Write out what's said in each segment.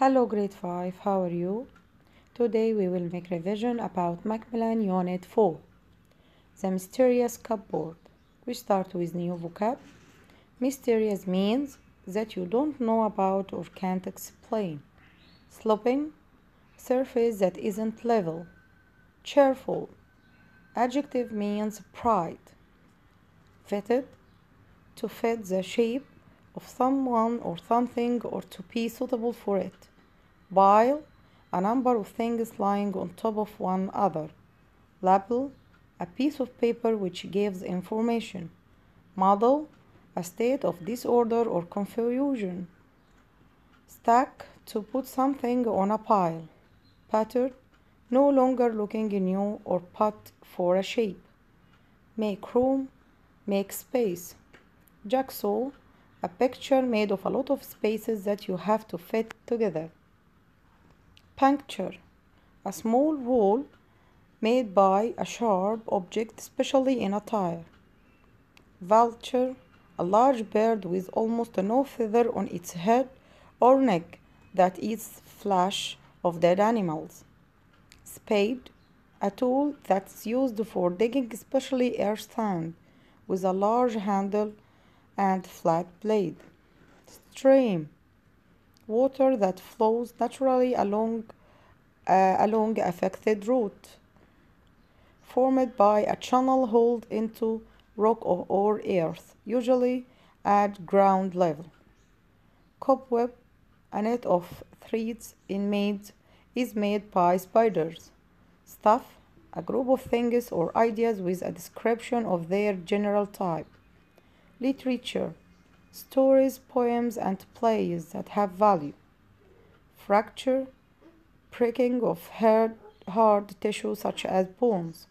Hello grade 5, how are you? Today we will make revision about Macmillan Unit 4, the mysterious cupboard. We start with new vocab. Mysterious means that you don't know about or can't explain. Sloping, surface that isn't level. Cheerful, adjective means bright. Fitted, to fit the shape of someone or something or to be suitable for it. Pile, a number of things lying on top of one another. Label, a piece of paper which gives information. Muddle, a state of disorder or confusion. Stack, to put something on a pile. Pattern, no longer looking new or put for a shape. Make room, make space. Jigsaw, a picture made of a lot of spaces that you have to fit together. Puncture, a small hole made by a sharp object, especially in a tire. Vulture, a large bird with almost no feather on its head or neck that eats flesh of dead animals. Spade, a tool that's used for digging, especially earth sand, with a large handle and flat blade. Stream, water that flows naturally along affected route, formed by a channel holed into rock or earth, usually at ground level. Cobweb, a net of threads is made by spiders. Stuff, a group of things or ideas with a description of their general type. Literature, stories, poems, and plays that have value. Fracture, breaking of hard tissue such as bones.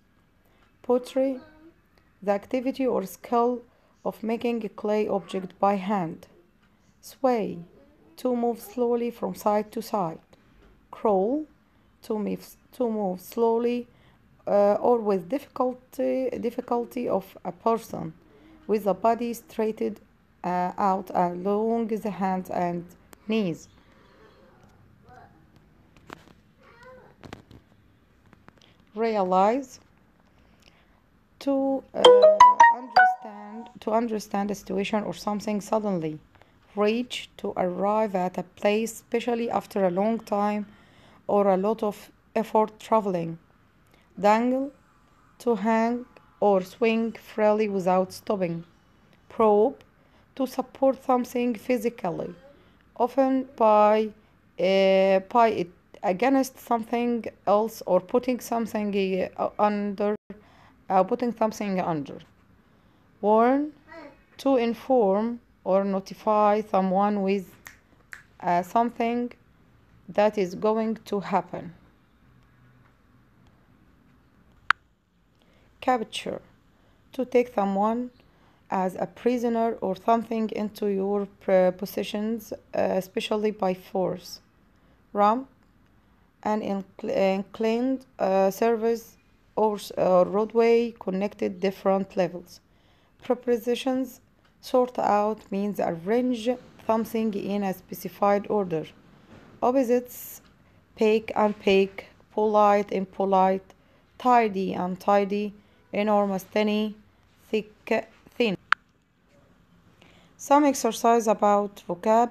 Pottery, the activity or skill of making a clay object by hand. Sway, to move slowly from side to side. Crawl, to move slowly or with difficulty of a person with the body straightened out along the hands and knees. Realize, to understand a situation or something suddenly. Reach, to arrive at a place, especially after a long time or a lot of effort traveling. Dangle, to hang or swing freely without stopping. Probe, to support something physically, often by it against something else or putting something under. Warn, to inform or notify someone with something that is going to happen. Capture, to take someone as a prisoner or something into your possessions, especially by force. Ramp, an inclined surface or roadway connected different levels. Prepositions, sort out means arrange something in a specified order. Opposites, opaque, unpaque, polite, impolite, tidy, untidy, enormous, tiny, thick, thin. Some exercise about vocab.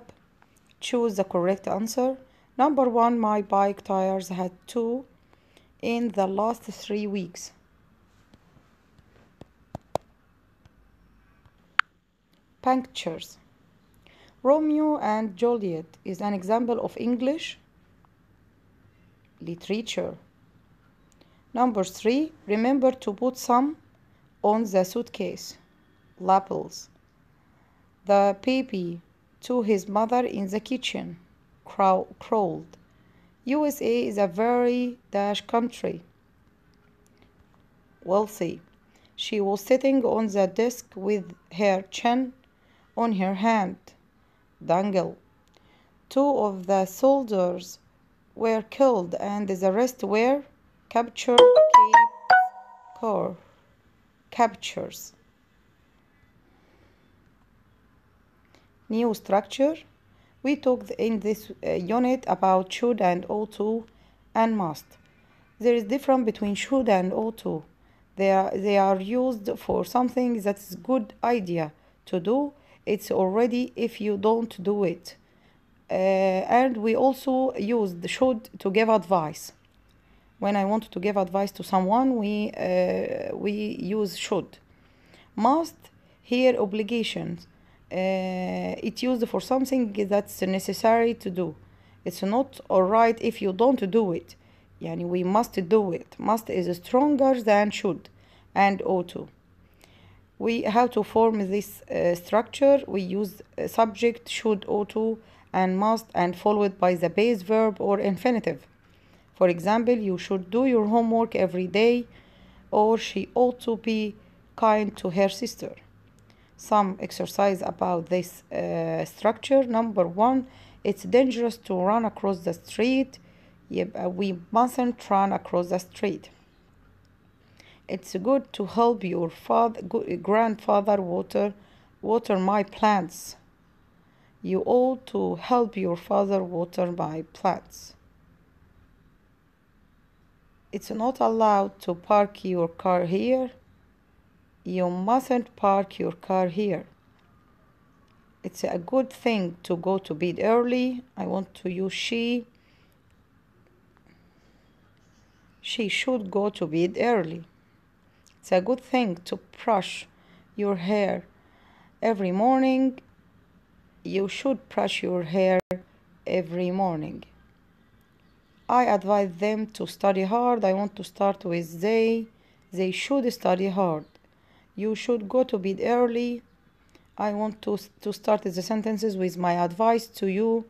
Choose the correct answer. Number 1, my bike tires had 2 in the last 3 weeks. Punctures. Romeo and Juliet is an example of English literature. Number 3, remember to put some on the suitcase. Lapels. The baby to his mother in the kitchen. Crawled. USA is a very dash country. Wealthy. She was sitting on the desk with her chin on her hand. Dangle. 2 of the soldiers were killed and the rest were captured. Cape Cod. Captures. New structure. We talked in this unit about should and ought to and must. There is difference between should and ought to. They are used for something that is good idea to do. It's already if you don't do it. And we also use the should to give advice. When I want to give advice to someone, we use should. Must, here obligations. It's used for something that's necessary to do. It's not alright if you don't do it. Yani we must do it. Must is stronger than should and ought to. We have to form this structure. We use subject, should, ought to, and must, and followed by the base verb or infinitive. For example, you should do your homework every day, or she ought to be kind to her sister. Some exercise about this structure. Number 1, it's dangerous to run across the street. We mustn't run across the street. It's good to help your grandfather water my plants. You ought to help your father water my plants. It's not allowed to park your car here. You mustn't park your car here. It's a good thing to go to bed early. I want to use she. She should go to bed early. It's a good thing to brush your hair every morning. You should brush your hair every morning. I advise them to study hard. I want to start with they. They should study hard. You should go to bed early. I want to start the sentences with my advice to you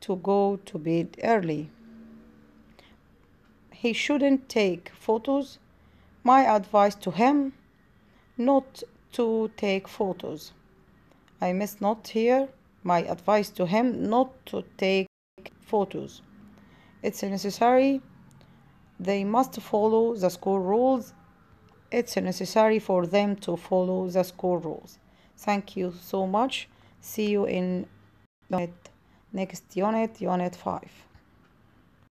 to go to bed early. He shouldn't take photos. My advice to him, not to take photos. I missed not here. My advice to him, not to take photos. It's necessary. They must follow the school rules. It's necessary for them to follow the school rules. Thank you so much. See you in next unit, unit 5.